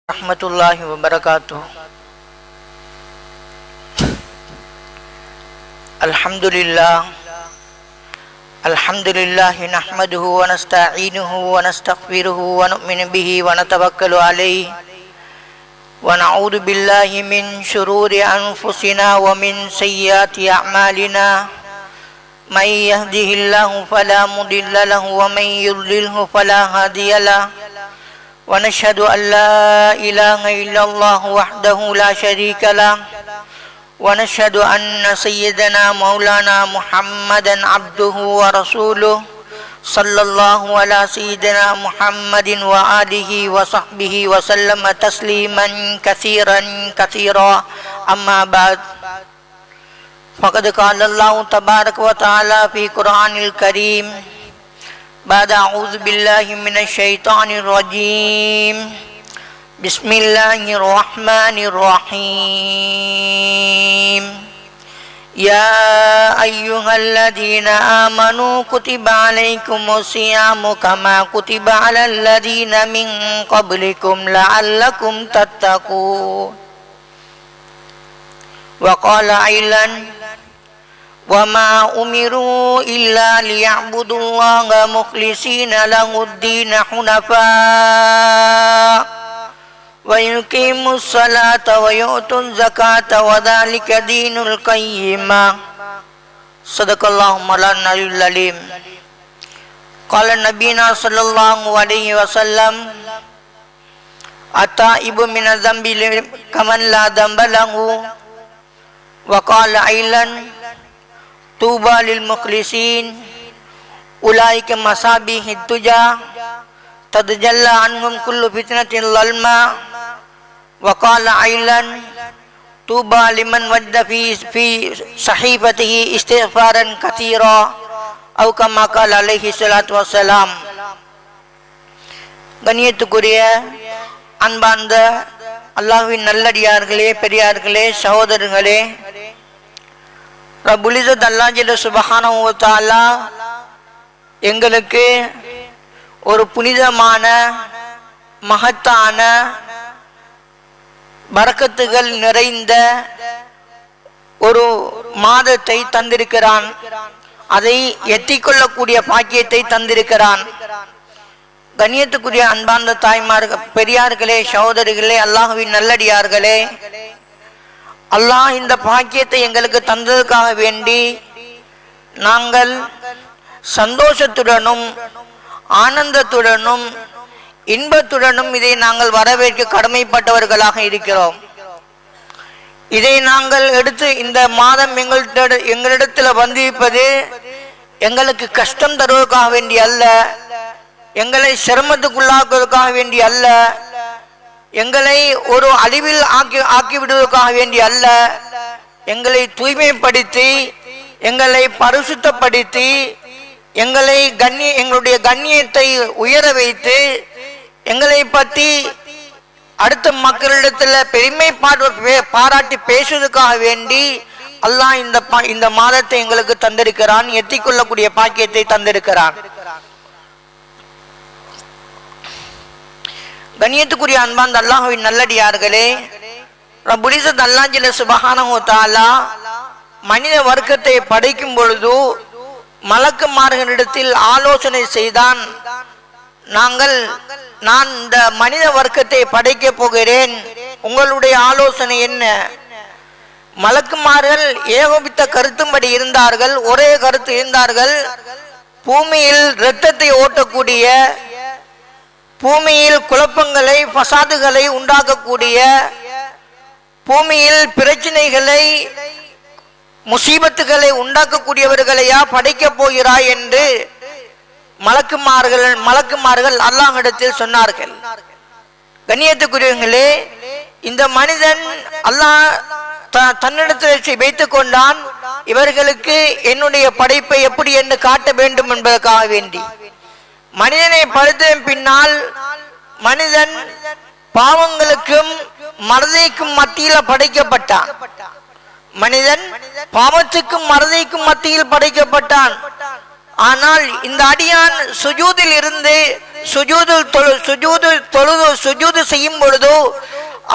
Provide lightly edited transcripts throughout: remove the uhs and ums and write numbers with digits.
रहमतुल्लाहि व बरकातुहू। अल्हम्दुलिल्लाह नहमदुहु व नस्तईनुहु व नस्तगफिरुहु व नुमिनु बिही व नतवक्कलु अलैहि व नऊज़ु बिल्लाहि मिन शुरूरि अनफुसिना व मिन सय्यिआति अअमालिना। मन यहदिहिल्लाहु फला मुदिल्ल लहु व मन युद्लिल्हु फला हादिय लहु। ونشهد أن لا إله إلا الله وحده لا شريك له ونشهد أن سيدنا مولانا محمدا عبده ورسوله صلى الله على سيدنا محمد وآله وصحبه وسلم تسليما كثيرا كثيرا. أما بعد فقد قال الله تبارك وتعالى في القرآن الكريم بعد أعوذ بالله من الشيطان الرجيم بسم الله الرحمن الرحيم يا أيها الذين آمنوا كتب عليكم الصيام كما كتب على الذين من قبلكم لعلكم تتقون. وقال أيضا وما أمروا إلا ليعبدوا الله مخلصين له الدين حنفاء ويقيموا الصلاة ويؤتوا الزكاة وذلك دين القيمة. صدق الله مولانا العليم. قال نبينا صلى الله عليه وسلم التائب من الذنب كمن لا ذنب له. وقال أيضا طوبى للمخلصين أولئك مصابيح الدجى تتجلى عنهم كل فتنة ظلمة. وقال أيضا طوبى لمن وجد في صحيفته استغفارا كثيرا أو كما قال عليه الصلاة والسلام. கண்ணியத்துக்குரிய அன்பார்ந்த அல்லாஹ்வின் நல்லடியார்களே, பெரியார்களே, சகோதரர்களே, ரப்புல் இஸ்ஸத் அல்லாஹ் ஜல்ல சுப்ஹானஹு வ தஆலா எங்களுக்கு ஒரு புனிதமான மகத்தான பரக்கத்துகள் நிறைந்த ஒரு மாதத்தை தந்திருக்கிறான். அதை எத்திக்கொள்ளக்கூடிய பாக்கியத்தை தந்திருக்கிறான். கண்ணியத்துக்குரிய அன்பார்ந்த தாய்மார்கள், பெரியார்களே, சகோதரிகளே, அல்லாஹ்வின் நல்லடியார்களே, அல்லாஹ் இந்த பாக்கியத்தை எங்களுக்கு தந்ததுக்காக வேண்டி நாங்கள் சந்தோஷத்துடனும் ஆனந்தத்துடனும் இன்பத்துடனும் இதை நாங்கள் வரவேற்க கடமைப்பட்டவர்களாக இருக்கிறோம். இதை நாங்கள் எடுத்து இந்த மாதம் எங்களிடத்தில் வந்திருப்பது எங்களுக்கு கஷ்டம் தருவதற்காக வேண்டி அல்ல, எங்களை சிரமத்துக்குள்ளாக்குவதற்காக வேண்டி அல்ல, எங்களை ஒரு அழிவில் ஆக்கிவிடுவதற்காக வேண்டி அல்ல, எங்களை தூய்மைப்படுத்தி எங்களை பரிசுத்தப்படுத்தி எங்களுடைய கண்ணியத்தை உயர வைத்து எங்களை பற்றி அடுத்த மக்களிடத்தில் பெருமை பாராட்டி பேசுவதற்காக வேண்டி அல்லாஹ் இந்த மாதத்தை எங்களுக்கு தந்திருக்கிறான், எத்திக்கொள்ளக்கூடிய பாக்கியத்தை தந்திருக்கிறான். கண்ணியத்துக்குரிய அன்பார்ந்த அல்லாஹ்வின் நல்லடியார்களே, ரப்புல் இஸ்ஸத் அல்லாஹ் ஜல்ல சுப்ஹானஹு வ தஆலா மனித வர்க்கத்தை படைக்கும் பொழுது மலக்குமார்களிடத்தில் ஆலோசனை செய்தான். நான் இந்த மனித வர்க்கத்தை படைக்க போகிறேன், உங்களுடைய ஆலோசனை என்ன? மலக்குமார்கள் ஏகோபித்த கருத்தும்படி இருந்தார்கள், ஒரே கருத்து இருந்தார்கள். பூமியில் இரத்தத்தை ஓட்டக்கூடிய, பூமியில் குழப்பங்களை ஃபசாதுகளை உண்டாக்கக்கூடிய, பூமியில் பிரச்சனைகளை முசீபத்துகளை உண்டாக்கக்கூடியவர்களையா படைக்க போகிறாய் என்று மலக்குமார்கள் அல்லாஹ்விடத்தில் சொன்னார்கள். கண்ணியத்துக்குரியவர்களே, இந்த மனிதன் அல்லாஹ் தன்னிடத்தில் வைத்துக் கொண்டான். இவர்களுக்கு என்னுடைய படைப்பை எப்படி என்று காட்ட வேண்டும் என்பதற்காக வேண்டி மனிதனை படைத்த பின்னால் மனிதன் பாவங்களுக்கும் மறதிக்கும் மத்தியில் படைக்கப்பட்டான். மனிதன் பாவத்துக்கும் மறதிக்கும் மத்தியில் படைக்கப்பட்டான். ஆனால் இந்த அடியான் சுஜூதில் இருந்து சுஜூது செய்யும் பொழுது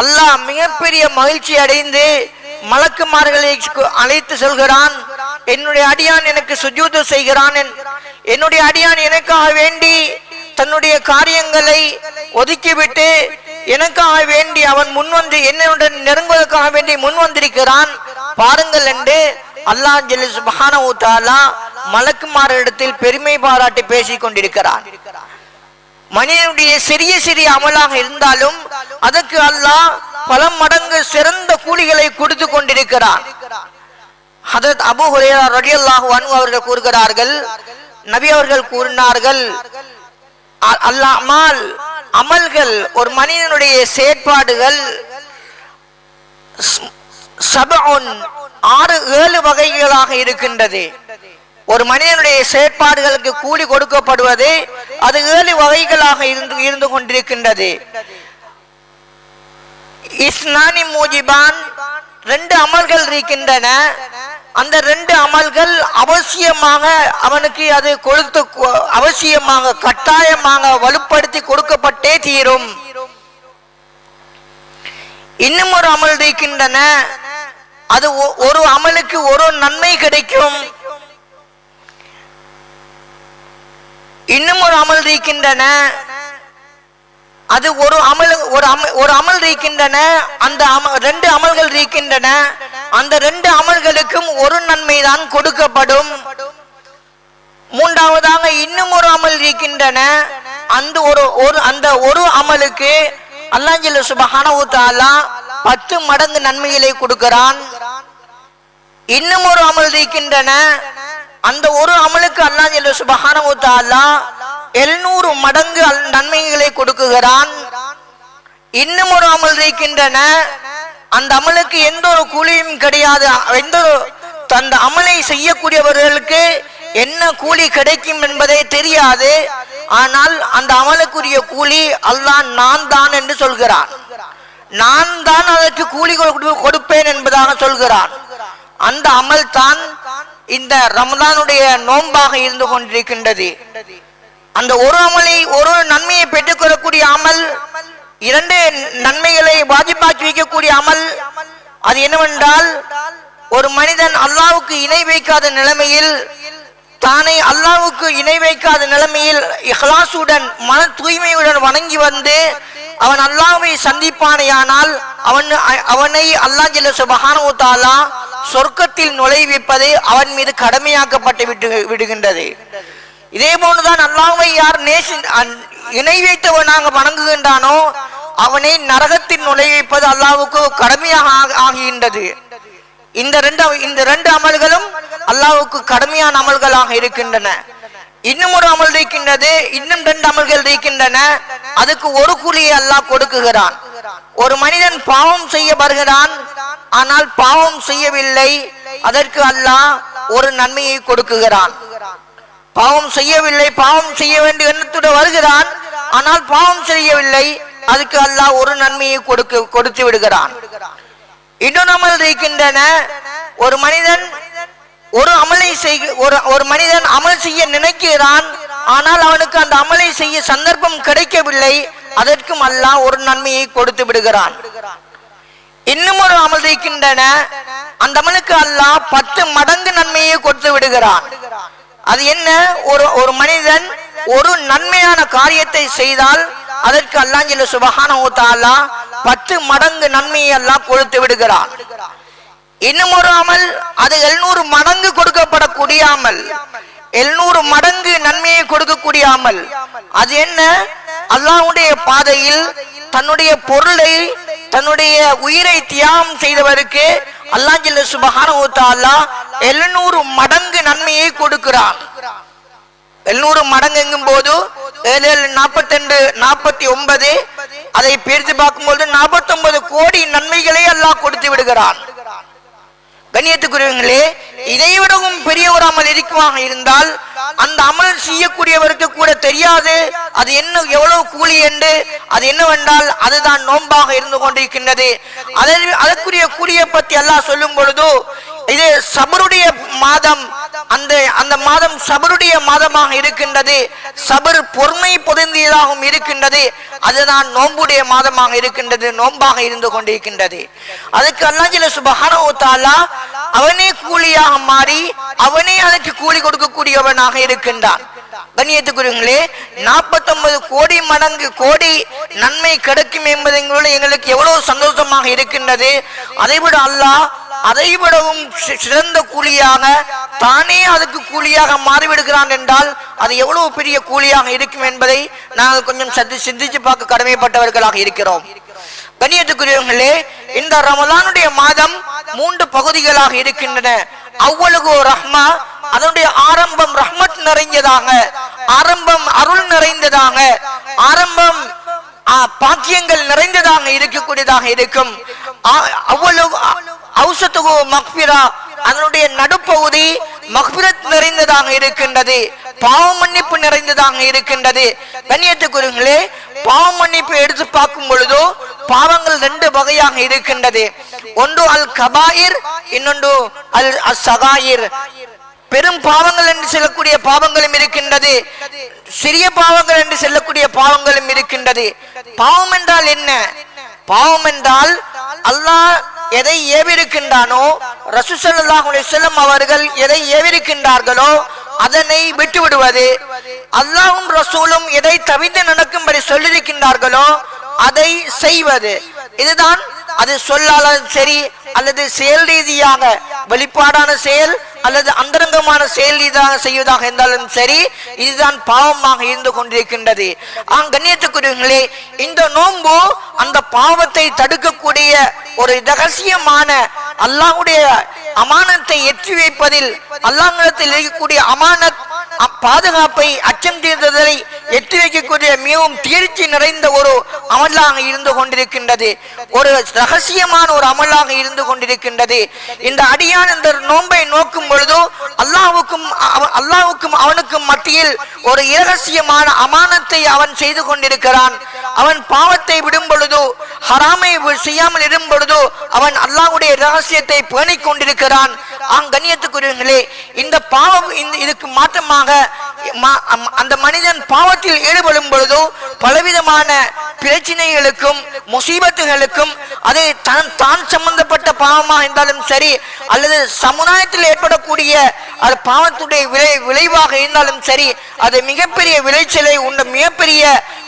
அல்லாஹ் மிகப்பெரிய மகிழ்ச்சி அடைந்து மலக்குமார்களை அழைத்து சொல்கிறான், என்னுடைய அடியான் எனக்கு சுஜூது செய்கிறான், என்னுடைய அடியான் எனக்காக வேண்டி தன்னுடைய காரியங்களை ஒதுக்கிவிட்டு எனக்காக வேண்டி அவன் முன்வந்து என்னுடன் நெருங்குவதற்காக வேண்டி முன் வந்திருக்கிறான் பாருங்கள் என்று அல்லாஹ் ஜல்ல சுப்ஹானஹு வ தஆலா மலக்குமாரிடத்தில் பெருமை பாராட்டி பேசிக் கொண்டிருக்கிறான். மனிதனுடைய சிறிய சிறிய அமலாக இருந்தாலும் அதற்கு அல்லாஹ் பல மடங்கு சிறந்த கூலிகளை கொடுத்து கொண்டிருக்கிறான். ஹதரத் அபூ ஹுரைரா ரலியல்லாஹு அன்ஹு அவர்கள் கூறுகிறார்கள், நபி அவர்கள் கூறினார்கள், அமல்கள் ஒரு மனிதனுடைய செயற்பாடுகள் 6-7 வகைகளாக இருக்கின்றது. ஒரு மனிதனுடைய செயற்பாடுகளுக்கு கூலி கொடுக்கப்படுவது அது 7 வகைகளாக இருந்து கொண்டிருக்கின்றது. இஸ்னானி மூஜிபான், 2 அமல்கள் இருக்கின்றன. அந்த 2 அமல்கள் அவசியமாக அவனுக்கு அது கொடுத்து அவசியமாக கட்டாயமாக வலுப்படுத்தி கொடுக்கப்பட்டே தீரும். இன்னும் ஒரு அமல் இருக்கின்றன, அது ஒரு அமலுக்கு ஒரு நன்மை கிடைக்கும். இன்னும் ஒரு அமல் இருக்கின்றன, அது ஒரு அமல் இருக்கின்றன. அந்த 2 அமல்கள் இருக்கின்றன. அந்த 2 அமல்களுக்கும் ஒரு நன்மை தான் கொடுக்கப்படும். மூன்றாவதாக இன்னும் ஒரு அமல் இருக்கின்றன. அந்த ஒரு அமலுக்கு அல்லாஹ் ஜல்ல சுப்ஹானஹு வ தஆலா 10 மடங்கு நன்மைகளை கொடுக்கிறான். இன்னும் ஒரு அமல் இருக்கின்றன. அந்த ஒரு அமலுக்கு அல்லாஹ் ஜல்ல சுப்ஹானஹு வ தஆலா 700 மடங்கு நன்மைகளை கொடுக்குகிறான். இன்னும் ஒரு அமல் இருக்கின்றன. அந்த அமலுக்கு எந்த ஒரு கூலியும் கிடையாது. அந்த அமலை செய்யக்கூடியவர்களுக்கு என்ன கூலி கிடைக்கும் என்பதே தெரியாது. ஆனால் அந்த அமலுக்குரிய கூலி அல்லாஹ் நான் தான் என்று சொல்கிறான். நான் தான் அதற்கு கூலி கொடுப்பேன் என்பதாக சொல்கிறான். அந்த அமல் தான் இந்த ரமலானுடைய நோன்பாக இருந்து கொண்டிருக்கின்றது. அந்த ஒரு அமலை ஒரு நன்மையை பெற்றுக்கொள்ளக்கூடிய அமல், 2 நன்மைகளை வாஜிபாக்கி வைக்கக்கூடிய அமல். அது என்னவென்றால், ஒரு மனிதன் அல்லாஹ்வுக்கு இணை வைக்காத நிலைமையில், தானே அல்லாஹ்வுக்கு இணை வைக்காத நிலைமையில் இஹ்லாசுடன் மன தூய்மையுடன் வணங்கி வந்து அவன் அல்லாஹ்வை சந்திப்பானேயானால் அவனை அல்லாஹ் ஜல்ல சுப்ஹானஹு வ தஆலா சொர்க்கத்தில் நுழைவிப்பது அவன் மீது கடமையாக்கப்பட்டு விடுகின்றது. இதே போன்றுதான் அல்லாஹ்வை யார் இணை வைத்தவனாக வணங்குகின்றானோ அவனை நரகத்தில் நுழைவிப்பது அல்லாஹ்வுக்கு கடமையாக ஆகின்றது. இந்த 2 அமல்களும் அல்லாஹ்வுக்கு கடமையான அமல்களாக இருக்கின்றன. இன்னும் ஒரு அமல் இருக்கின்றது. இன்னும் 2 அமல்கள் இருக்கின்றன. அதுக்கு ஒரு கூலியை அல்லாஹ் கொடுக்குகிறான். ஒரு மனிதன் பாவம் செய்ய வருகிறான், ஆனால் பாவம் செய்யவில்லை, அதற்கு அல்லாஹ் ஒரு நன்மையை கொடுக்குகிறான். பாவம் செய்யவில்லை, பாவம் செய்ய வேண்டிய எண்ணத்துடன் வருகிறான், ஆனால் பாவம் செய்யவில்லை, அதுக்கு அல்லாஹ் ஒரு நன்மையை கொடுத்து விடுகிறான். இன்னொரு அமல் இருக்கின்றன. ஒரு மனிதன் ஒரு மனிதன் அமல் செய்ய நினைக்கிறான், ஆனால் அவனுக்கு அந்த அமலை செய்ய சந்தர்ப்பம் கிடைக்கவில்லை, அதற்கும் அல்லாஹ் ஒரு நன்மையை கொடுத்து விடுகிறான். இன்னும் ஒரு அமல் இருக்கின்றன. அந்த அமலுக்கு அல்லாஹ் 10 மடங்கு நன்மையை கொடுத்து விடுகிறான். அது என்ன? ஒரு மனிதன் ஒரு நன்மையான காரியத்தை செய்தால் அதற்கு அல்லாஹ் ஜல்ல சுப்ஹானஹு வ தஆலா 10 மடங்கு நன்மையை அல்லாஹ் கொடுத்து விடுகிறான். இன்னும் ஒரு அமல், அது 700 மடங்கு கொடுக்கப்படக்கூடிய அமல், 700 மடங்கு நன்மையை கொடுக்கக்கூடிய அமல். அது என்ன? அல்லாஹ்வுடைய பாதையில் தன்னுடைய பொருளை, தன்னுடைய உயிரை தியாகம் செய்தவருக்கு அல்லாஹ் ஜல்ல சுப்ஹானஹு வ தஆலா 700 மடங்கு நன்மையை கொடுக்கிறான். 700 மடங்கு எங்கும் போது 7 42 49, அதை பிரித்து பார்க்கும்போது 49 கோடி நன்மைகளை அல்லாஹ் கொடுத்து விடுகிறான். கண்ணியத்துக்குரியவர்களே, இதைவிடவும் பெரிய ஒரு அமல் இருக்குமாக இருந்தால் அந்த அமல் செய்யக்கூடியவருக்கு கூட தெரியாது அது என்ன, எவ்வளவு கூலி என்று. அது என்னவென்றால் அதுதான் நோன்பாக இருந்து கொண்டிருக்கின்றது. அதற்குரிய கூலியை பற்றி அல்லாஹ் சொல்லும் பொழுது இது சபருடைய மாதம். அந்த மாதம் சபருடைய மாதமாக இருக்கின்றது. சபர் பொறுமை பொருந்தியதாகவும் இருக்கின்றது. அதுதான் நோன்புடைய மாதமாக இருக்கின்றது, நோன்பாக இருந்து கொண்டிருக்கின்றது. அதுக்கு அல்லாஹ் சுப்ஹானஹு வ தஆலா அவனே கூலியாக மாறி அவனே அதற்கு கூலி கொடுக்கக்கூடியவனாக இருக்கின்றான். கண்ணியத்துக்குரியவர்களே, 49 கோடி மடங்கு கோடி நன்மை கிடைக்கும் என்பது எங்களுக்கு எவ்வளவு சந்தோஷமாக இருக்கின்றது. அதைவிட அல்லாஹ் அதைவிடவும் சிறந்த கூலியாக தானே அதுக்கு கூலியாக மாறிவிடுகிறான் என்றால் அது எவ்வளவு பெரிய கூலியாக இருக்கும் என்பதை நாங்கள் கொஞ்சம் சிந்திச்சு பார்க்க கடமைப்பட்டவர்களாக இருக்கிறோம். கண்ணியத்துக்குரியவர்களே, இந்த ரமலானுடைய மாதம் 3 பகுதிகளாக இருக்கின்றன. அவ்வளவு ரஹ்மா, அதனுடைய ஆரம்பம் ரஹ்மத் நிறைந்ததாக, ஆரம்பம் அருள் நிறைந்ததாக, ஆரம்பம் பாக்கியங்கள் நிறைந்ததாக இருக்கக்கூடியதாக இருக்கும். அவ்வளவு அவுசத்துகு மக்பிரா, அதனுடைய நடுப்பகுதி மக்பிரத் நிறைந்ததாக இருக்கின்றது, பாவ மன்னிப்பு நிறைந்ததாக இருக்கின்றது. கண்ணியத்துக்குரியவர்களே, பாவ மன்னிப்பு எடுத்து பார்க்கும் பொழுதோ பாவங்கள் 2 வகையாக இருக்கின்றது. ஒன்று அல் கபாயிர், இன்னொன்று அல் சகாயிர். பெரும் பாவங்கள் என்று சொல்லக்கூடிய பாவங்களும் இருக்கின்றது, சிறிய பாவங்கள் என்று சொல்லக்கூடிய பாவங்களும் இருக்கின்றது. பாவம் என்றால் என்ன? பாவம் என்றால் அல்லாஹ் எதை ஏவிருக்கின்றானோ, ரசூல் ஸல்லல்லாஹு அலைஹி வஸல்லம் அவர்கள் எதை ஏவிருக்கின்றார்களோ அதனை விட்டு விடுவது, அல்லாஹ்வும் ரசூலும் எதை தவிர்த்து நடக்கும்படி சொல்லியிருக்கின்றார்களோ அதை செய்வது. இதுதான் அது சொல்லாலும் சரி அல்லது செயல் ரீதியாக வெளிப்பாடான செயல் அல்லது அந்தரங்கமான செயல் ரீதியாக செய்வதாக இருந்தாலும் சரி, இதுதான் பாவமாக இருந்து கொண்டிருக்கின்றது. கண்ணியத்துக்குரியவர்களே, இந்த நோன்பு அந்த பாவத்தை தடுக்கக்கூடிய ஒரு ரகசியமான அல்லாஹ்வுடைய அமானத்தை எற்றி வைப்பதில், அல்லாஹ்விடத்தில் இருக்கக்கூடிய அமானத் பாதுகாப்பை அச்சம் தீர்ந்ததை எட்டி வைக்கக்கூடிய மிகவும் தீர்ச்சி நிறைந்த ஒரு அமலாக இருந்து கொண்டிருக்கின்றது, ஒரு ரகசியமான ஒரு அமலாக இருந்து கொண்டிருக்கின்றது. இந்த அடியான் இந்த நோன்பை நோக்கும் பொழுது அல்லாஹ்வுக்கும் அவனுக்கும் மத்தியில் ஒரு இரகசியமான அமானத்தை அவன் செய்து கொண்டிருக்கிறான். அவன் பாவத்தை விடும் பொழுது, ஹராமை செய்யாமல் இடும் பொழுது அவன் அல்லாஹ்வுடைய ரகசியத்தை பேணிக் கொண்டிருக்கிறான். கண்ணியத்துக்குரியவர்களே, இந்த பாவம் இதுக்கு மாற்றமாக அந்த மனிதன் பாவத்தில் ஈடுபடும் பொழுது பலவிதமான பிரச்சனைகளுக்கும் முசீபத்துகளுக்கும், அது தான் சம்பந்தப்பட்ட பாவமாக இருந்தாலும் சரி அல்லது சமுதாயத்தில் ஏற்படக்கூடிய அது பாவத்துடைய விளைவாக இருந்தாலும் சரி, அது மிகப்பெரிய விளைச்சலை மிகப்பெரிய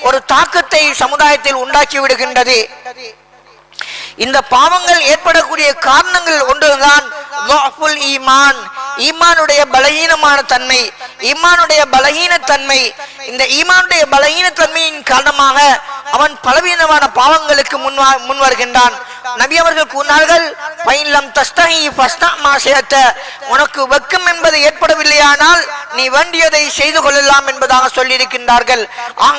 ஒரு தாக்கத்தை சமுதாயத்தில் உண்டாக்கி விடுகின்றது. இந்த பாவங்கள் ஏற்படக்கூடிய காரணங்கள் ஒன்றுதான் ஈமான், ஈமானுடைய பலகீனமான தன்மை, ஈமானுடைய பலகீனத்தன்மை. இந்த ஈமானுடைய பலகீனத்தன்மையின் காரணமாக அவன் பலவீனமான பாவங்களுக்கு முன் வருகின்றான். நபி அவர்கள் கூறினார்கள், உனக்கு வெக்கம் என்பது ஏற்படவில்லையானால் நீ வேண்டியதை செய்து கொள்ளலாம் என்பதாக சொல்லியிருக்கின்றார்கள்.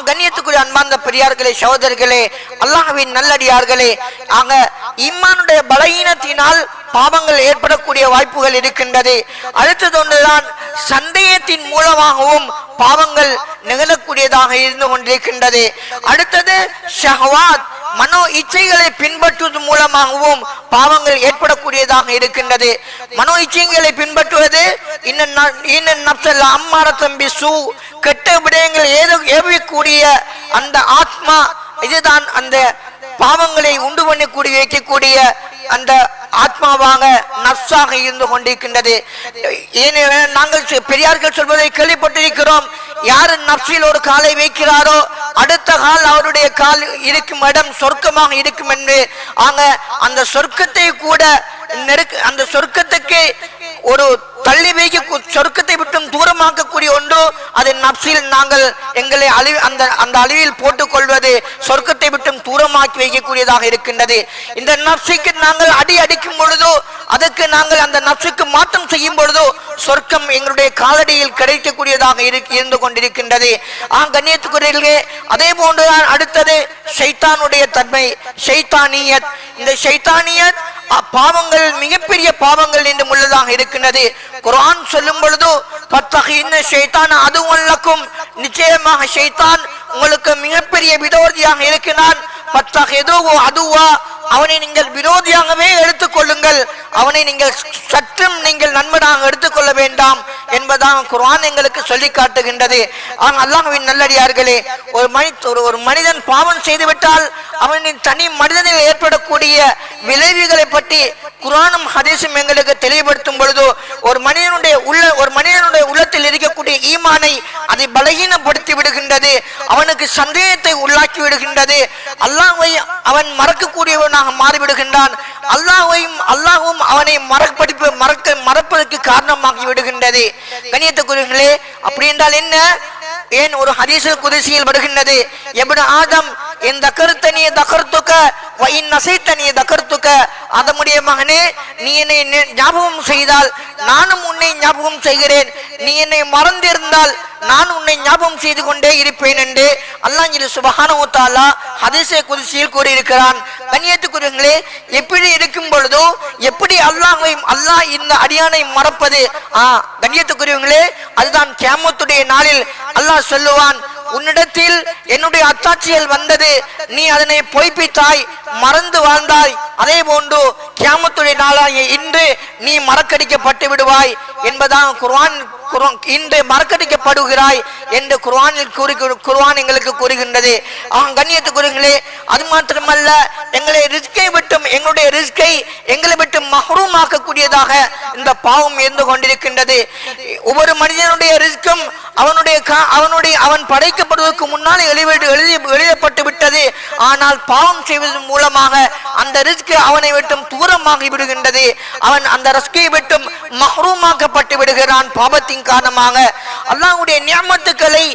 கண்ணியத்துக்குரிய அன்பார்ந்த பெரியார்களே, சகோதரர்களே, அல்லாஹ்வின் நல்லடியார்களே, ஈமானுடைய பலகீனத்தினால் பாவங்கள் ஏற்படக்கூடிய வாய்ப்புகள் இருக்கின்றது. அடுத்தது ஒன்றுதான் சந்தேகத்தின் மூலமாகவும் பாவங்கள் நிகழக்கூடியதாக இருந்து கொண்டிருக்கின்றது. அடுத்தது ஷஹ்வாத், மனோ இச்சைகளை பின்பற்றுவது மூலமாகவும் பாவங்கள் ஏற்படக்கூடியதாக இருக்கின்றது. மனோ இச்சைகளை பின்பற்றுவது கெட்ட விடயங்கள் ஏவக்கூடிய அந்த ஆத்மா, இதுதான் அந்த பாவங்களை உண்டு பண்ணக்கூடிய வைக்கக்கூடிய அந்த ஆத்மாவாக நப்சாக இருந்து கொண்டிருக்கின்றது. நாங்கள் பெரியார்கள் சொல்வதை கேள்விப்பட்டிருக்கிறோம், யாரு நப்சில் ஒரு காலை வைக்கிறாரோ அடுத்த கால் அவருடைய கால் இருக்கும் இடம் சொர்க்கமாக இருக்கும் என்று. அந்த சொர்க்கத்தை கூட அந்த சொர்க்கத்துக்கு ஒரு தள்ளி வைக்க, சொர்க்கத்தை விட்டும் தூரமாக்கக்கூடிய ஒன்று அது நப்சில் நாங்கள் எங்களை அந்த அழிவில் போட்டுக் கொள்வது சொர்க்கத்தை விட்டும் தூரமாக்கி வைக்கக்கூடியதாக இருக்கின்றது. இந்த நப்சிக்கு நாங்கள் அடிக்கும் பொழுதோ, அதற்கு நாங்கள் அந்த நப்சுக்கு மாற்றம் செய்யும் பொழுதோ சொர்க்கம் எங்களுடைய காலடியில் கிடைக்கக்கூடியதாக இருந்து கொண்டிருக்கின்றது. கண்ணியத்துக்குரியவர்களே, அதே போன்றுதான் அடுத்தது ஷைத்தானுடைய தன்மை, ஷைத்தானியத். இந்த ஷைத்தானியத் பாவங்கள் மிகப்பெரிய பாவங்கள் என்று உள்ளதாக இருக்கின்றது. குர்ஆன் சொல்லும் பொழுது அதுவல்லக்கும், நிச்சயமாக ஷைத்தான் உங்களுக்கு மிகப்பெரிய விரோதியாக இருக்கிறான். அதுவா அவனை நீங்கள் விரோதியாகவே எடுத்துக்கொள்ளுங்கள், அவனை நீங்கள் சற்றும் நீங்கள் நண்பனாக எடுத்துக்கொள்ள வேண்டாம் என்பதான் குர்ஆன் எங்களுக்கு சொல்லி காட்டுகின்றது. அல்லாஹ்வின் நல்லடியார்களே, ஒரு மனிதன் பாவம் செய்துவிட்டால் அவனின் தனி மனிதனில் ஏற்படக்கூடிய விளைவுகளை பற்றி குர்ஆனும் ஹதீஸும் எங்களுக்கு தெளிவுபடுத்தும் பொழுது ஒரு மனிதனுடைய உள்ளத்தில் இருக்கக்கூடிய ஈமானை அதை பலகீனப்படுத்தி விடுகின்றது, அவனுக்கு சந்தேகத்தை உள்ளாக்கி விடுகின்றது, அல்லாஹ்வை அவன் மறக்கக்கூடியவனாக மாறிவிடுகின்றான், அல்லாஹ்வும் அவனை மறப்பதற்கு காரணமாகி விடுகின்றது. கண்ணியத்துக்குரியவர்களே, அப்படி என்றால் என்ன? ஏன் ஒரு ஹதீஸில் குதிசியில் வருகின்றது, இப்னு ஆதம் என் தகர்த்தனி தகர்த்துக்க வயின் நசைத்தனி தகர்த்துக்க, அதமுடைய மகனே, நீ என்னை ஞாபகம் செய்தால் நானும் உன்னை ஞாபகம் செய்கிறேன், நீ என்னை மறந்திருந்தால் நான் உன்னை ஞாபகம் செய்து கொண்டே இருப்பேன் என்று அல்லாஹ் சுப்ஹானஹு வ தஆலா ஹதீஸே குத்ஸியில் கூறியிருக்கிறான். கண்ணியத்துக்குரியவர்களே, எப்படி இருக்கும் பொழுதோ எப்படி அல்லாஹ் இந்த அடியானை மறப்பது? கண்ணியத்துக்குரியவர்களே, அதுதான் கியாமத்துடைய நாளில் அல்லாஹ் சொல்லுவான், உன்னிடத்தில் என்னுடைய அத்தாட்சிகள் வந்தது, நீ அதனை பொய்ப்பித்தாய், மறந்து வாழ்ந்தாய், அதே போன்று கியாமத்துடைய நாளாகிய இன்று நீ மறக்கடிக்கப்பட்டு விடுவாய் என்பதான் இன்று மறக்கடிக்கப்படுகிறாய் என்று குர்ஆன் எங்களுக்கு கூறுகின்றது. கண்ணியத்துக்குரியவர்களே, அது மாத்திரமல்ல, எங்களுடைய ரிஸ்கை எங்களை விட்டு மஹ்ரூம் ஆக்கக்கூடியதாக இந்த பாவம் இருந்து கொண்டிருக்கின்றது. ஒவ்வொரு மனிதனுடைய ரிஸ்கும் அவன் படைக்கப்படுவதற்கு முன்னால் எழுதப்பட்டு விட்டது. ஆனால் பாவம் செய்வதன் மூலமாக அந்த ரிஸ்க் அவனை விட்டும் தூரமாகி விடுகின்றது, அவன் அந்த ரிஸ்கை விட்டும் மஹ்ரூமாக்கப்பட்டு விடுகிறான். பாவத்தின் காரணமாக அல்லாஹ்வுடைய நியமத்துக்களை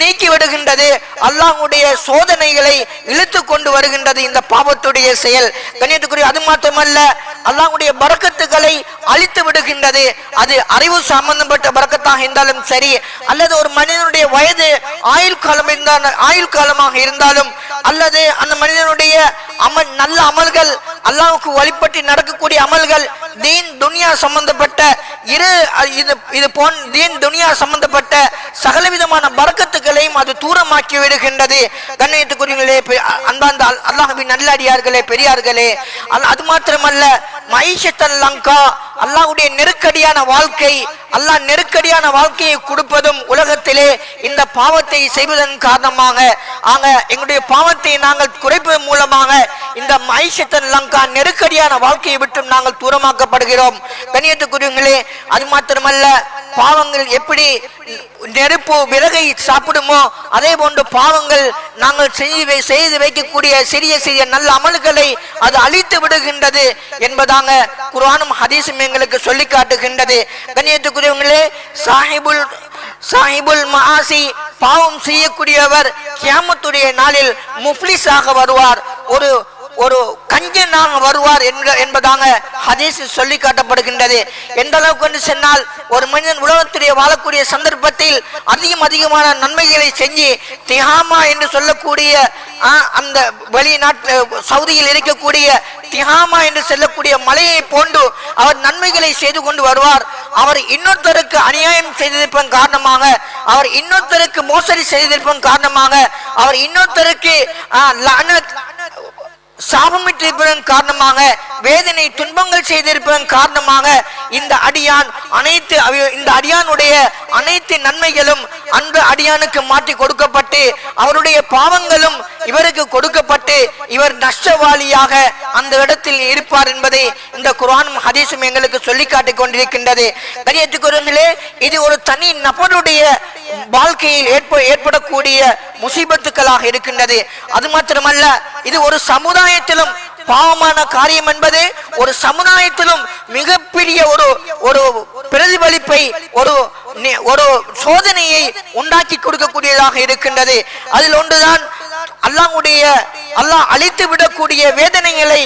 நீக்கி விடுகின்றது, அல்லாஹ்வுடைய சோதனைகளை இழுத்து கொண்டு வருகின்றது இந்த பாவத்துடைய செயல். கண்ணியத்துக்குரிய, அது மாத்திரமல்ல, அல்லாஹ்வுடைய பரக்கத்துக்களை அழித்து விடுகின்றது. அது அறிவு சம்பந்தப்பட்ட பரக்கத்தாக இருந்தாலும் சரி, அல்லது ஒரு மனிதனுடைய வயது ஆயுள் காலமாக இருந்தாலும், அல்லது அந்த மனிதனுடைய நல்ல அமல்கள், அல்லாஹ்வுக்கு வழிபட்டு நடக்கக்கூடிய அமல்கள், தீன் துனியா சம்பந்தப்பட்ட தீன் துனியா சம்பந்தப்பட்ட சகலவிதமான பரக்கத்துகளையும் அது தூரமாக்கி விடுகின்றது. கண்ணியத்துக்குரியவர்களே, அன்பார்ந்த அல்லாஹ்வின் நல்லடியார்களே, பெரியார்களே, அது மாத்திரமல்ல, மைஷத்தல் லங்கா, அல்லாஹ்வுடைய நெருக்கடியான வாழ்க்கை, அல்லாஹ் நெருக்கடியான வாழ்க்கையை கொடுப்பதும் உலகத்திலே இந்த பாவத்தை செய்வதன் காரணமாக, எங்களுடைய பாவத்தை நாங்கள் குறைப்பதன் மூலமாக இந்த மைஷத்தல் லங்கா நெருக்கடியான வாழ்க்கையை விட்டு நாங்கள் தூரமாக்கப்படுகிறோம். கண்ணியத்துக்குரியவர்களே, அது மாத்திரமல்ல, பாவங்கள் எப்படி நெருப்பு விறகை சாப்பிடுமோ அதே போன்று பாவங்கள் நாங்கள் செய்து வைக்கக்கூடிய சிறிய சிறிய நல்ல அமல்களை அது அழித்து விடுகின்றது என்பதாக குர்ஆனும் ஹதீஸும் எங்களுக்கு சொல்லி காட்டுகின்றது. கண்ணியத்துக்குரியவர்களே, சாஹிபுல் மஆசி, பாவம் செய்யக்கூடியவர் கியாமத்துடைய நாளில் முஃப்லிஸாக வருவார், ஒரு கஞ்சனாக வருவார் என்பதாக ஹதீஸ் சொல்லி காட்டப்படுகின்றது. எந்த அளவுக்கு என்று சொன்னால், ஒரு மனிதன் உலகத்திலே வாழக்கூடிய சந்தர்ப்பத்தில் அதிகமான நன்மைகளை செஞ்சு திஹாமா என்று சொல்லக்கூடிய அந்த வெளிநாட்டு சவுதியில் இருக்கக்கூடிய திஹாமா என்று சொல்லக்கூடிய மலையை போன்று அவர் நன்மைகளை செய்து கொண்டு வருவார். அவர் இன்னொருத்தருக்கு அநியாயம் செய்திருப்பதன் காரணமாக, அவர் இன்னொருத்தருக்கு மோசடி செய்திருப்பதன் காரணமாக, அவர் இன்னொருத்தருக்கு சாபமிட்டிருப்பதன் காரணமாக, வேதனை துன்பங்கள் செய்திருப்பதன் காரணமாக இந்த அடியானுடைய அனைத்து நன்மைகளும் அந்த அடியானுக்கு மாற்றி கொடுக்கப்பட்டு அவருடைய பாவங்களும் இவருக்கு கொடுக்கப்பட்டு இவர் நஷ்டவாளியாக அந்த இடத்தில் இருப்பார் என்பதை இந்த குர்ஆனும் ஹதீஸும் எங்களுக்கு சொல்லி காட்டிக் கொண்டிருக்கின்றது. கண்ணியத்துக்குரியவர்களே, இது ஒரு தனி நபருடைய வாழ்க்கையில் ஏற்படக்கூடிய முசீபத்துக்களாக இருக்கின்றது. அது மாத்திரமல்ல, இது ஒரு சமுதாயத்திலும் பாவமான காரியம் என்பது ஒரு சமுதாயத்திலும் மிகப்பெரிய ஒரு பிரதிபலிப்பை, ஒரு சோதனையை உண்டாக்கி கொடுக்கக்கூடியதாக இருக்கின்றது. அதில் ஒன்றுதான் அல்லாஹ் அழித்து விடக்கூடிய வேதனைகளை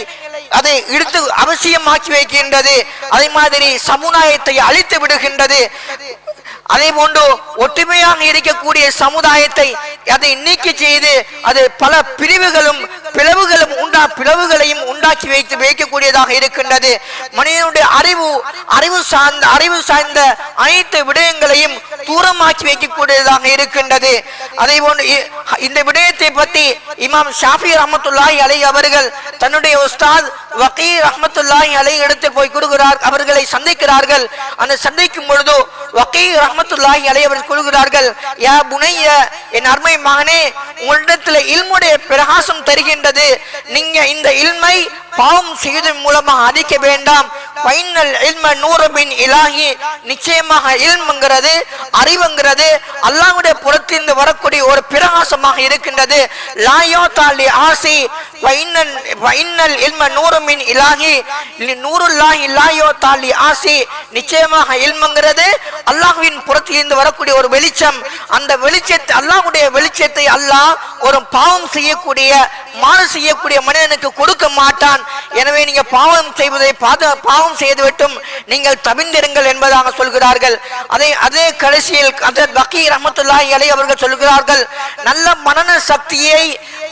அதை எடுத்து அவசியமாக்கி வைக்கின்றது. அதே மாதிரி சமுதாயத்தை அழித்து விடுகின்றது. அதே போன்று ஒற்றுமையாக இருக்கக்கூடிய சமுதாயத்தை அதை நீக்கி செய்து அது பல பிளவுகளையும் உண்டாக்கி வைக்கக்கூடியதாக இருக்கின்றது. மனிதனுடைய அறிவு சார்ந்த அனைத்து விடயங்களையும் தூரமாக்கி வைக்கக்கூடியதாக இருக்கின்றது. அதே போன்று இந்த விடயத்தை பற்றி இமாம் ஷாஃபி ரஹ்மத்துல்லாஹி அலைஹி அவர்கள் தன்னுடைய உஸ்தாத் வகீ ரஹ்மத்துல்லாஹி அலைஹி இடத்தில் போய் கூறுகிறார், அவர்களை சந்திக்கிறார்கள். அந்த சந்திக்கும் பொழுது வகீ ரஹ்மத்துல்லாஹி அலைஹி அவர்கள் கூறுகிறார்கள், யா புனைய, என் அருமை மகனே, உங்களிடத்தில் இல்முடைய பிரகாசம் தருகின்றது. நீங்க இந்த இல்மை பாவம் செய்வதன் மூலமாக அடிக்க வேண்டாம். ஃபைனல் இல்ம நூரபின் இலாஹி, நிச்சயமாக இல்ம்ங்கிறது அறிவுங்கிறது அல்லாஹ்வுடைய புறத்திலிருந்து வரக்கூடிய ஒரு பிரகாசமாக இருக்கின்றது. லாயோ தாலி ஆசி ஃபைனல் இல்ம நூரபின் இலாஹி நூருல்லாஹி லாயோ தாலி ஆசி, நிச்சயமாக இல்ம்ங்கிறது அல்லாஹ்வின் புறத்திலிருந்து வரக்கூடிய ஒரு வெளிச்சம். அந்த வெளிச்சத்தை அல்லாஹ்வுடைய வெளிச்சத்தை அல்லாஹ் ஒரு பாவம் செய்யக்கூடிய மாறு செய்யக்கூடிய மனிதனுக்கு கொடுக்க மாட்டான். எனவே நீங்க பாவம் செய்வதை பாவம் செய்து விட்டும் நீங்கள் தவிர்ந்திருங்கள் என்பதாக சொல்கிறார்கள். அதே கடைசியில் வகீ ரஹ்மத்துல்லாஹி அலைஹி அவர்கள் சொல்கிறார்கள், நல்ல மனன சக்தியை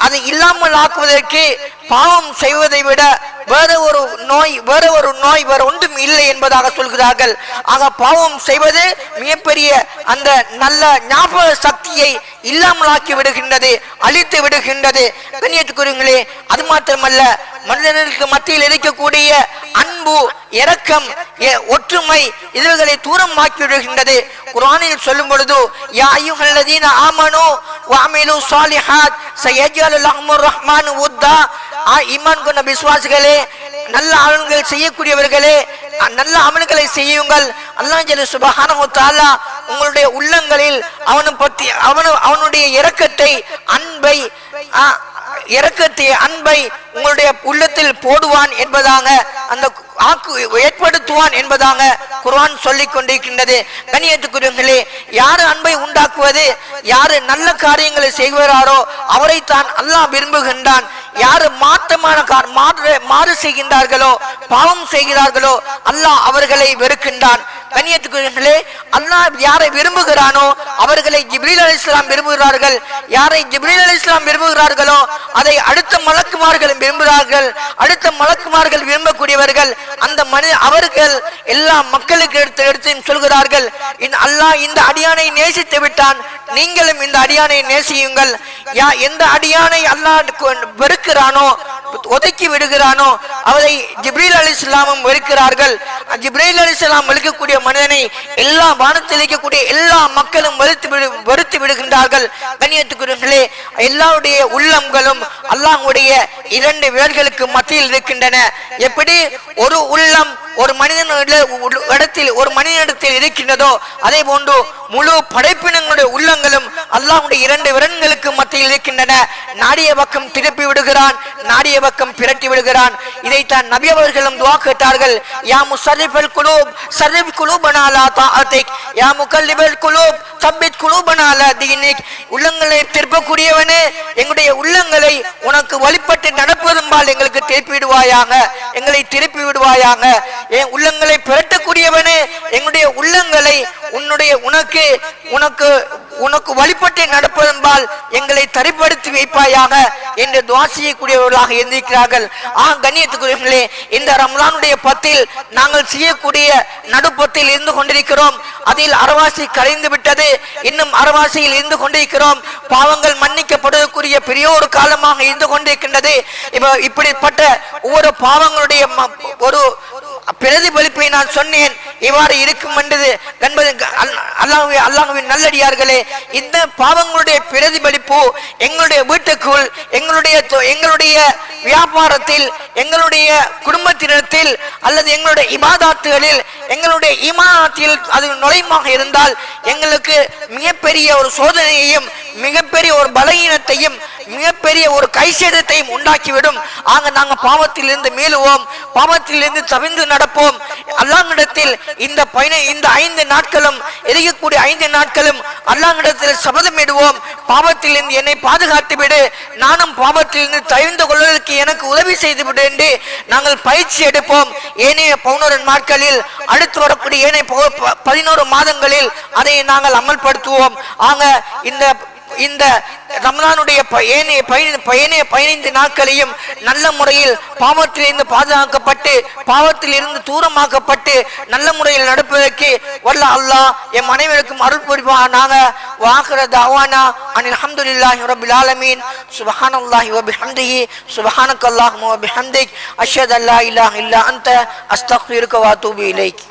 அது இல்லாமல் ஆக்குவதற்கு பாவம் செய்வதை விட வேற ஒரு நோய் வேற ஒன்றும் இல்லை என்பதாக சொல்கிறார்கள். ஆக பாவம் செய்வது மிகப்பெரிய அந்த நல்ல ஞாபக சக்தியை இல்லாமலாக்கி விடுகின்றது, அழித்து விடுகின்றது. கண்ணியத்துக்குரியவர்களே, அது மாத்திரமல்ல, மனிதர்களுக்கு மத்தியில் இருக்கக்கூடிய அன்பு, இரக்கம், ஒற்றுமை இதுகளை தூரமாக்கி விடுகின்றது. குர்ஆனில் சொல்லும் பொழுது, யா அய்யுஹல்லதீன ஆமனூ வஅமிலு ஸாலிஹாத் சயஜ்அலு லஹுமுர் ரஹ்மானு வுத்தா, ஈமான் கொண்ட விசுவாசிகளே, நல்ல அமல்கள் செய்யக்கூடியவர்களே, நல்ல அமல்களை செய்யுங்கள். அல்லாஹ் சுப்ஹானஹு வ தஆலா உங்களுடைய உள்ளங்களில் அவனுடைய இரக்கத்தை அன்பை உங்களுடைய உள்ளத்தில் போடுவான் என்பதாக, அந்த ஏற்படுத்துவான் என்பதாக குர்ஆன் சொல்லிக் கொண்டிருக்கின்றது. கண்ணியத்துக்குரியவர்களே, யாரு அன்பை உண்டாக்குவது, யாரு நல்ல காரியங்களை செய்கிறாரோ அவரைத்தான் அல்லாஹ் விரும்புகின்றான். யாரு மாறு செய்கின்றார்களோ, பாவம் செய்கிறார்களோ, அல்லாஹ் அவர்களை வெறுக்கின்றான். கண்ணியத்துக்குரியவர்களே, அல்லாஹ் யாரை விரும்புகிறானோ அவர்களை ஜிப்ரீல் அலைஹிஸ்ஸலாம் விரும்புகிறார்கள். யாரை ஜிப்ரீல் அலைஹிஸ்ஸலாம் விரும்புகிறார்களோ அதை அடுத்த மலக்குமார்களும் விரும்புகிறார்கள். அடுத்த மலக்குமார்கள் விரும்பக்கூடியவர்கள் அந்த அவர்கள் எல்லா மக்களுக்கு எடுத்து சொல்கிறார்கள், அல்லாஹ் இந்த அடியானை நேசித்து விட்டான், நீங்களும் இந்த அடியானை நேசியுங்கள். எந்த அடியானை அல்லாஹ் வெறுக்கிறானோ, ஒதுக்கி விடுகிறானோ அவரை ஜிப்ரீல் அலைஹிஸ்ஸலாமும் வெறுக்கிறார்கள். ஜிப்ரீல் அலைஹிஸ்ஸலாம் வெறுக்கக்கூடிய மனிதனை எல்லா வானத்தில் இருக்கக்கூடிய எல்லா மக்களும் வெறுத்து விடுகின்றார்கள். கண்ணியத்துக்குரியவர்களே, எல்லாருடைய உள்ளங்களும் அல்லாஹ்வுடைய இரண்டு விரல்களுக்கு மத்தியில் இருக்கின்றன. எப்படி ஒரு உள்ளம் ஒரு மனிதனிடத்தில் இருக்கின்றதோ அதே போன்று முழு படைப்பினங்களுடைய உள்ளங்களும் அல்லாஹ்வுடைய இரண்டு விரல்களுக்கு மத்தியில் இருக்கின்றன. நாடிய பக்கம் திருப்பி விடுகிறான், நாடிய பக்கம் பிரட்டி விடுகிறான். இதைத்தான் நபி அவர்களும் துஆ கேட்டார்கள், யா முஸர்ரிஃபல் குலூப் ஸர்ரிஃப் குலூபனா அலா தாஅத்திக், யா முகல்லிபல் குலூப் சப்பித் குலூபனா அலா தீனிக். உள்ளங்களை திருப்பக்கூடியவனே, எங்களுடைய உள்ளங்களை உனக்கு வழிபட்டு நடப்பதும்பால் எங்களுக்கு திருப்பி விடுவாயாக, எங்களை திருப்பி விடுவாயாக. என் உள்ளங்களை பிரட்டக்கூடியவனே, எங்களுடைய உள்ளங்களை உனக்கு வழிபட்டு நடப்பதன்பால் எங்களை தரிப்படுத்தி வைப்பாயாக என்று துஆ செய்யக்கூடியவர்களாக இருந்திருக்கிறார்கள். கண்ணியத்துக்குரியவர்களே, இந்த ரமலானுடைய பத்தில் நாங்கள் செய்யக்கூடிய நடுப்பத்தில் இருந்து கொண்டிருக்கிறோம். அதில் அரைவாசி கரைந்து விட்டது, இன்னும் அரைவாசியில் இருந்து கொண்டிருக்கிறோம். பாவங்கள் மன்னிக்கப்படுவதற்குரிய பெரிய ஒரு காலமாக இருந்து கொண்டிருக்கின்றது. இப்படிப்பட்ட ஒவ்வொரு பாவங்களுடைய ஒரு பிரதிபலிப்பை நான் சொன்னேன். இவ்வாறு இருக்கும் என்பது அல்லாஹ்வின் நல்லடியார்களே, இந்த பாவங்களுடைய பிரதிபலிப்பு எங்களுடைய வீட்டுக்குள், எங்களுடைய வியாபாரத்தில், எங்களுடைய குடும்பத்தினத்தில் அல்லது எங்களுடைய இபாதத்துகளில், எங்களுடைய ஈமானத்தில் அது நுழைமாக இருந்தால் எங்களுக்கு மிகப்பெரிய ஒரு சோதனையையும் மிகப்பெரிய ஒரு பலகீனத்தையும் மிகப்பெரிய ஒரு கைசேதத்தையும் உண்டாக்கிவிடும். நாங்கள் பாவத்திலிருந்து மீளுவோம், பாவத்திலிருந்து தவிர்ந்து நடப்போம். அல்லாஹ்விடத்தில் இந்த 5 நாட்களும் இருக்கக்கூடிய 5 நாட்களும் அல்லாஹ்விடத்தில் சபதமிடுவோம், பாவத்திலிருந்து என்னை பாதுகாத்து விடு, நானும் பாவத்திலிருந்து தவிர்ந்து கொள்வதற்கு எனக்கு உதவி செய்து விடு என்று நாங்கள் பயிற்சி எடுப்போம். ஏனைய 11 நாட்களில், அடுத்து வரக்கூடிய ஏனைய 11 மாதங்களில் அதை நாங்கள் அமல்படுத்துவோம். இந்த இந்த ரமலானுடைய ஏனைய 15 நாட்களையும் நல்ல முறையில் பாவத்திலிருந்து பாதுகாக்கப்பட்டு பாவத்தில் இருந்து தூரமாக்கப்பட்டு நல்ல முறையில் நடப்பதற்கு வல்ல அல்லாஹ் எம் அனைவருக்கும் அருள் புரிவானாக. வாஹிர தஅவானா அனில் ஹம்துலில்லாஹி ரப்பில் ஆலமீன். சுப்ஹானல்லாஹி வ பிஹம்திஹி சுப்ஹானக்கல்லாஹும்ம வ பிஹம்திக் அஷ்ஹது அல்லா இலாஹா இல்லா அன்த அஸ்தக்ஃபிருக வ அத்தூபு இலைக்.